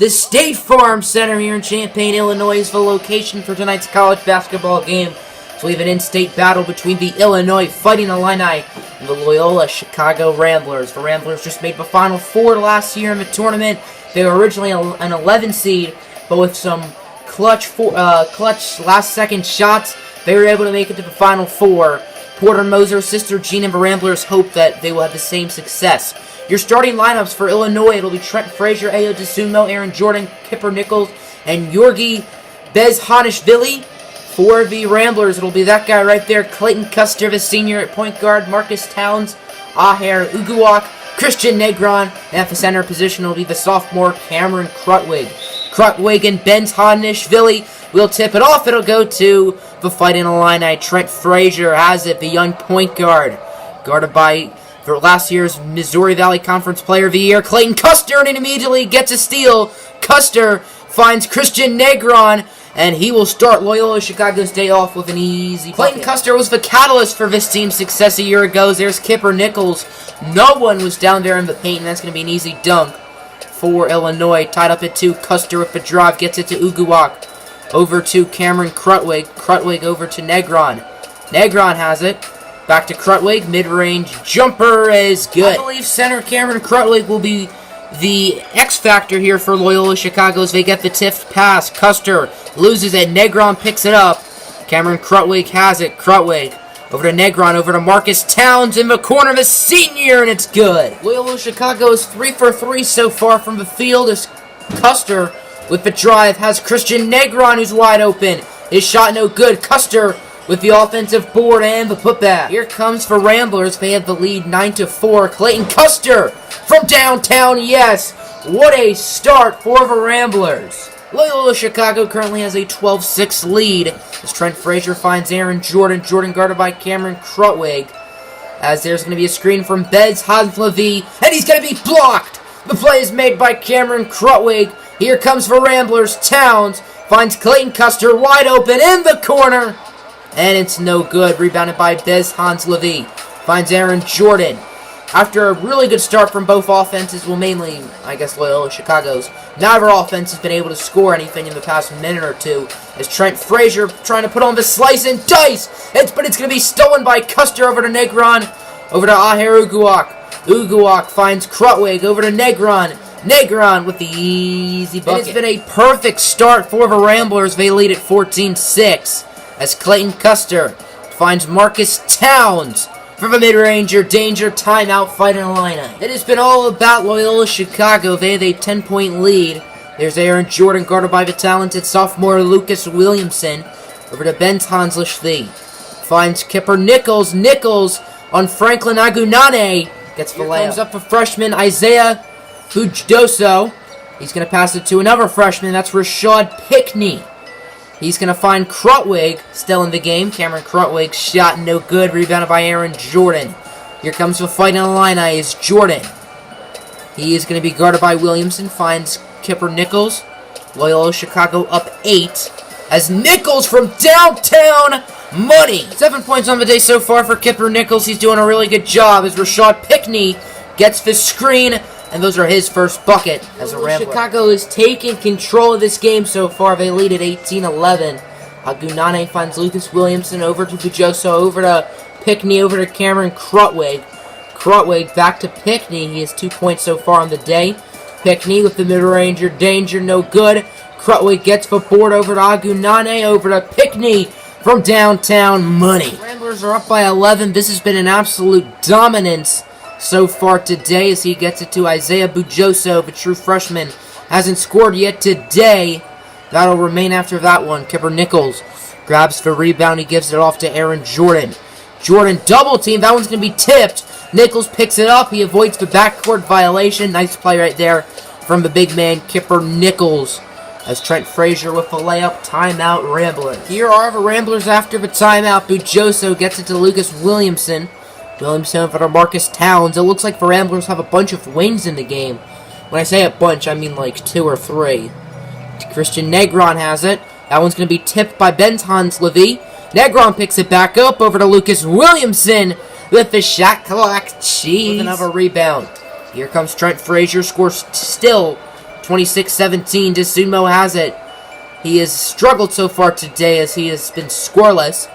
The State Farm Center here in Champaign, Illinois is the location for tonight's college basketball game. So we have an in-state battle between the Illinois Fighting Illini and the Loyola-Chicago Ramblers. The Ramblers just made the Final Four last year in the tournament. They were originally an 11 seed, but with some clutch last-second shots, they were able to make it to the Final Four. Porter Moser's sister Jean and the Ramblers hope that they will have the same success. Your starting lineups for Illinois, it'll be Trent Frazier, Ayo Dosunmu, Aaron Jordan, Kipper Nichols, and Yorgi Bezhanishvili. For the Ramblers, it'll be that guy right there, Clayton Custer, the senior at point guard, Marcus Towns, Aher Uguak, Christian Negron, and at the center position will be the sophomore Cameron Krutwig. Krutwig and Bezhanishvili will tip it off. It'll go to the Fighting Illini. Trent Frazier has it, the young point guard, guarded by for last year's Missouri Valley Conference Player of the Year, Clayton Custer, and immediately gets a steal. Custer finds Christian Negron, and he will start Loyola-Chicago's day off with an easy bucket. Clayton Custer was the catalyst for this team's success a year ago. There's Kipper Nichols. No one was down there in the paint, and that's going to be an easy dunk for Illinois. Tied up at 2. Custer with the drive, gets it to Uguak. Over to Cameron Krutwig. Krutwig over to Negron. Negron has it. Back to Krutwig. Mid-range jumper is good. I believe center Cameron Krutwig will be the X factor here for Loyola-Chicago as they get the tipped pass. Custer loses it. Negron picks it up. Cameron Krutwig has it. Krutwig over to Negron, over to Marcus Towns in the corner, the senior, and it's good. Loyola-Chicago is 3 for 3 so far from the field as Custer with the drive has Christian Negron who's wide open. His shot no good. Custer with the offensive board and the putback. Here comes for Ramblers. They have the lead 9-4. Clayton Custer from downtown. Yes, what a start for the Ramblers. Loyola-Chicago currently has a 12-6 lead as Trent Frazier finds Aaron Jordan. Jordan guarded by Cameron Krutwig. As there's going to be a screen from Bezhanishvili, and he's going to be blocked. The play is made by Cameron Krutwig. Here comes for Ramblers. Towns finds Clayton Custer wide open in the corner. And it's no good. Rebounded by Bezhanishvili. Finds Aaron Jordan. After a really good start from both offenses, well, mainly, I guess, Loyola-Chicago's, neither offense has been able to score anything in the past minute or two. As Trent Frazier trying to put on the slice and dice. But it's going to be stolen by Custer over to Negron. Over to Aher Uguak. Uguak finds Krutwig over to Negron. Negron with the easy bucket. It's been a perfect start for the Ramblers. They lead at 14-6. As Clayton Custer finds Marcus Towns for the mid-ranger. Danger timeout Fighting Illini. It has been all about Loyola-Chicago. They have a 10-point lead. There's Aaron Jordan guarded by the talented sophomore Lucas Williamson. Over to Bezhanishvili. Finds Kipper Nichols. Nichols on Franklin Agunane. Gets the layup. Comes up a freshman Isaiah Bujoso. He's going to pass it to another freshman. That's Rashad Pickney. He's going to find Krutwig, still in the game. Cameron Krutwig, shot no good. Rebounded by Aaron Jordan. Here comes the Fighting Illini is Jordan. He is going to be guarded by Williamson. Finds Kipper Nichols. Loyola-Chicago up 8. As Nichols from downtown, money. 7 points on the day so far for Kipper Nichols. He's doing a really good job as Rashad Pickney gets the screen. And those are his first bucket as a Rambler. Chicago is taking control of this game so far. They lead at 18-11. Agunane finds Lucas Williamson over to Bujoso, over to Pickney, over to Cameron Krutwig. Krutwig back to Pickney. He has 2 points so far on the day. Pickney with the mid-ranger. Danger, no good. Krutwig gets the board over to Agunane, over to Pickney from downtown, money. Ramblers are up by 11. This has been an absolute dominance so far today as he gets it to Isaiah Bujoso, the true freshman. Hasn't scored yet today. That'll remain after that one. Kipper Nichols grabs the rebound. He gives it off to Aaron Jordan. Jordan double team. That one's going to be tipped. Nichols picks it up. He avoids the backcourt violation. Nice play right there from the big man, Kipper Nichols. As Trent Frazier with the layup. Timeout, Ramblers. Here are the Ramblers after the timeout. Bujoso gets it to Lucas Williamson. Williamson for Marcus Towns. It looks like the Ramblers have a bunch of wings in the game. When I say a bunch, I mean like 2 or 3. Christian Negron has it. That one's going to be tipped by Bezhanishvili. Negron picks it back up over to Lucas Williamson with the shot clock cheese. With another rebound. Here comes Trent Frazier. Scores still 26-17, DeSumo has it. He has struggled so far today as he has been scoreless.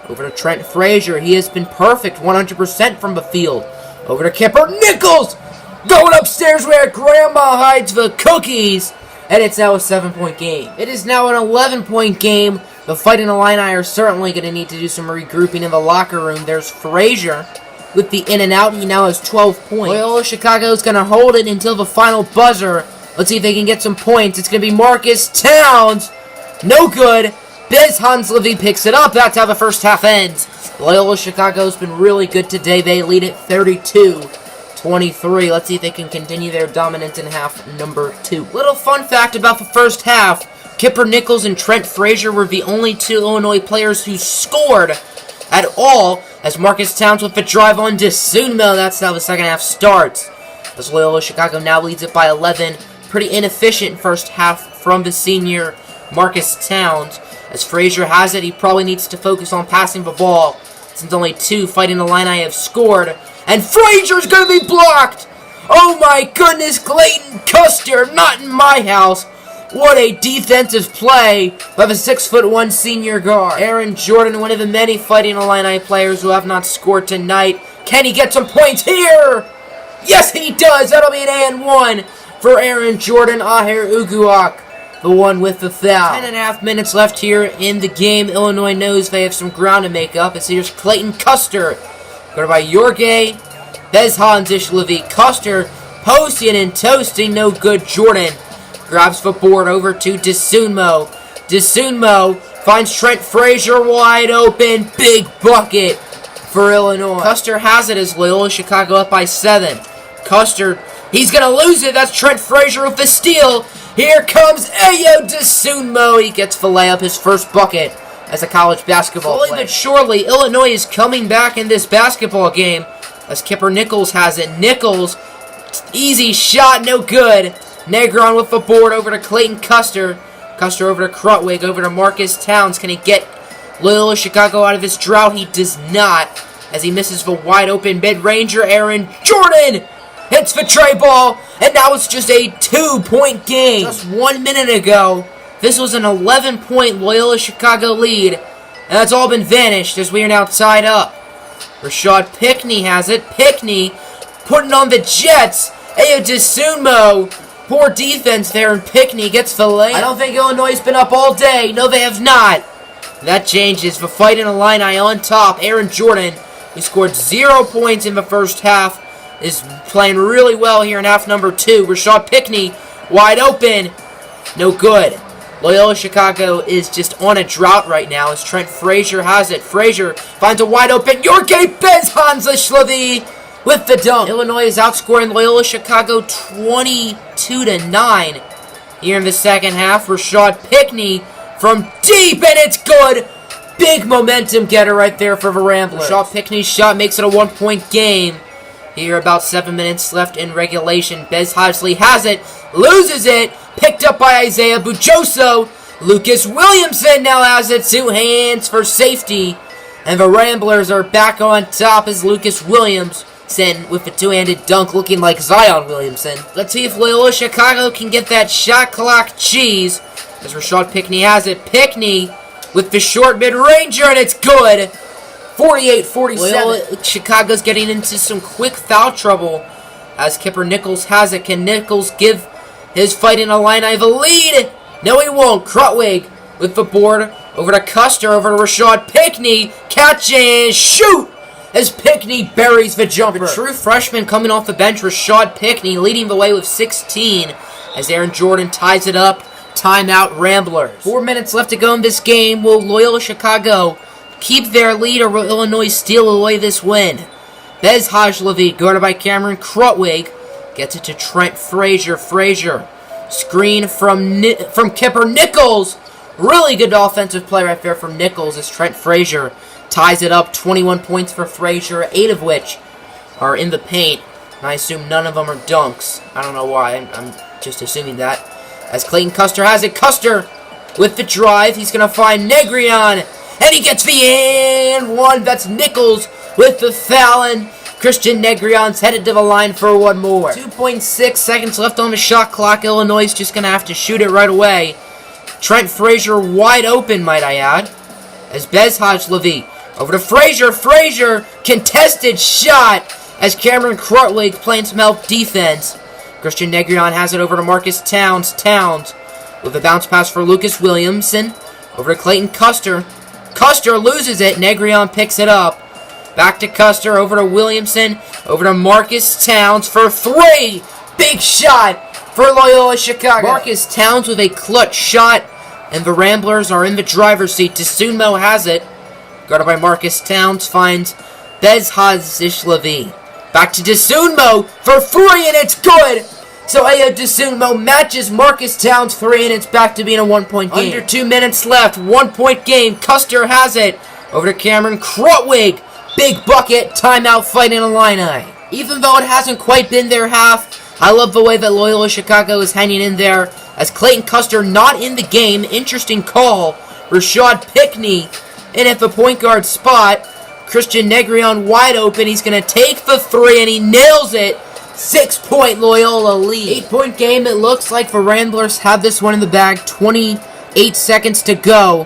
Over to Trent Frazier. He has been perfect, 100% from the field. Over to Kipper Nichols. Going upstairs where Grandma hides the cookies. And it's now a 7-point game. It is now an 11-point game. The Fighting Illini are certainly going to need to do some regrouping in the locker room. There's Frazier with the in and out. He now has 12 points. Loyola-Chicago is going to hold it until the final buzzer. Let's see if they can get some points. It's going to be Marcus Towns. No good. Bez Hanslevy picks it up. That's how the first half ends. Loyola-Chicago's been really good today. They lead it 32-23. Let's see if they can continue their dominance in half number 2. Little fun fact about the first half. Kipper Nichols and Trent Frazier were the only 2 Illinois players who scored at all, as Marcus Towns with the drive on DeSumo. That's how the second half starts. As Loyola-Chicago now leads it by 11. Pretty inefficient first half from the senior Marcus Towns. As Frazier has it, he probably needs to focus on passing the ball, since only 2 Fighting Illini have scored. And Frazier's going to be blocked! Oh my goodness, Clayton Custer, not in my house. What a defensive play by the 6'1" senior guard. Aaron Jordan, one of the many Fighting Illini players who have not scored tonight. Can he get some points here? Yes, he does! That'll be an and 1 for Aaron Jordan. Aher Uguak, the one with the foul. 10.5 minutes left here in the game. Illinois knows they have some ground to make up. As here's Clayton Custer. Guarded by Jorge Bezhanslevy. Custer posting and toasting. No good. Jordan grabs the board over to DeSumo. DeSumo finds Trent Frazier wide open. Big bucket for Illinois. Custer has it as Loyola-Chicago up by 7. Custer, he's going to lose it. That's Trent Frazier with the steal. Here comes Ayo DeSumo. He gets the layup, his first bucket as a college basketball player. Slowly but surely, Illinois is coming back in this basketball game as Kipper Nichols has it. Nichols, easy shot, no good. Negron with the board over to Clayton Custer. Custer over to Krutwig, over to Marcus Towns. Can he get Loyola-Chicago out of this drought? He does not, as he misses the wide open mid-ranger. Aaron Jordan hits the tray ball, and now it's just a 2-point game. Just 1 minute ago, this was an 11-point Loyola-Chicago lead, and that's all been vanished as we are now tied up. Rashad Pickney has it. Pickney putting on the Jets. Ayo DeSumo. Poor defense there, and Pickney gets the lane. I don't think Illinois has been up all day. No, they have not. That changes. The Fighting Illini on top. Aaron Jordan, who scored 0 points in the first half, is playing really well here in half number 2. Rashad Pickney, wide open. No good. Loyola-Chicago is just on a drought right now as Trent Frazier has it. Frazier finds a wide open Jorge Bezhanslevy with the dunk. Illinois is outscoring Loyola-Chicago 22-9 here in the second half. Rashad Pickney from deep, and it's good. Big momentum getter right there for the Ramblers. Rashad Pickney's shot makes it a 1-point game. Here, about 7 minutes left in regulation. Bezhanslevy has it, loses it, picked up by Isaiah Bujoso. Lucas Williamson now has it, 2 hands for safety. And the Ramblers are back on top as Lucas Williamson with a 2-handed dunk looking like Zion Williamson. Let's see if Loyola-Chicago can get that shot clock cheese. As Rashad Pickney has it. Pickney with the short mid-ranger, and it's good. 48-47. Loyola-Chicago's getting into some quick foul trouble as Kipper Nichols has it. Can Nichols give his Fighting Illini the lead? No, he won't. Krutwig with the board over to Custer, over to Rashad Pickney. Catch and shoot as Pickney buries the jumper. The true freshman coming off the bench, Rashad Pickney, leading the way with 16 as Aaron Jordan ties it up. Timeout, Ramblers. 4 minutes left to go in this game. Will Loyola-Chicago keep their lead, or will Illinois steal away this win? Bezhanslevy, guarded by Cameron Krutwig, gets it to Trent Frazier. Frazier, screen from Kipper Nichols. Really good offensive play right there from Nichols as Trent Frazier ties it up. 21 points for Frazier, 8 of which are in the paint. And I assume none of them are dunks. I don't know why. I'm just assuming that. As Clayton Custer has it. Custer with the drive. He's going to find Negrion. And he gets the and 1. That's Nichols with the foul. And Christian Negrion's headed to the line for one more. 2.6 seconds left on the shot clock. Illinois is just going to have to shoot it right away. Trent Frazier wide open, might I add. As Bezhaj Levy over to Frazier. Frazier, contested shot as Cameron Krutwig playing some help defense. Christian Negrion has it over to Marcus Towns. Towns with a bounce pass for Lucas Williamson. Over to Clayton Custer. Custer loses it. Negrion picks it up. Back to Custer. Over to Williamson. Over to Marcus Towns for three. Big shot for Loyola-Chicago. Marcus Towns with a clutch shot. And the Ramblers are in the driver's seat. DeSunmo has it. Guarded by Marcus Towns. Finds Bezhaj Levy. Back to DeSunmo for three, and it's good. So Ayo DeSunmo matches Marcus Towns' three, and it's back to being a 1-point game. Under 2 minutes left, 1-point game. Custer has it. Over to Cameron Krutwig. Big bucket. Timeout Fighting Illini. Even though it hasn't quite been their half, I love the way that Loyola-Chicago is hanging in there. As Clayton Custer not in the game. Interesting call. Rashad Pickney in at the point guard spot. Christian Negrion wide open. He's going to take the three, and he nails it. 6-point Loyola lead. 8-point game. It looks like the Ramblers have this one in the bag. 28 seconds to go.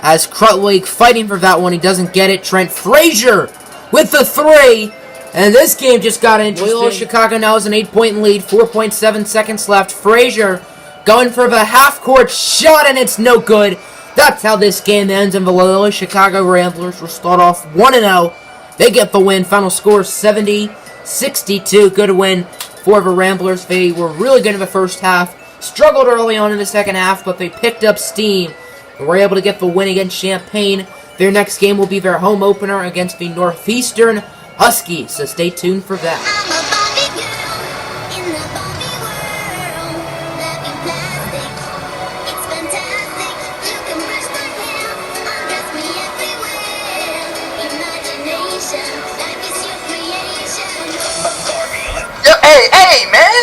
As Krutwig fighting for that one. He doesn't get it. Trent Frazier with the three. And this game just got interesting. Loyola-Chicago now has an 8-point lead. 4.7 seconds left. Frazier going for the half-court shot, and it's no good. That's how this game ends, and the Loyola-Chicago Ramblers will start off 1-0. They get the win. Final score 70-62. Good win for the Ramblers. They were really good in the first half. Struggled early on in the second half, but they picked up steam and were able to get the win against Champaign. Their next game will be their home opener against the Northeastern Huskies, so stay tuned for that. Hey, man!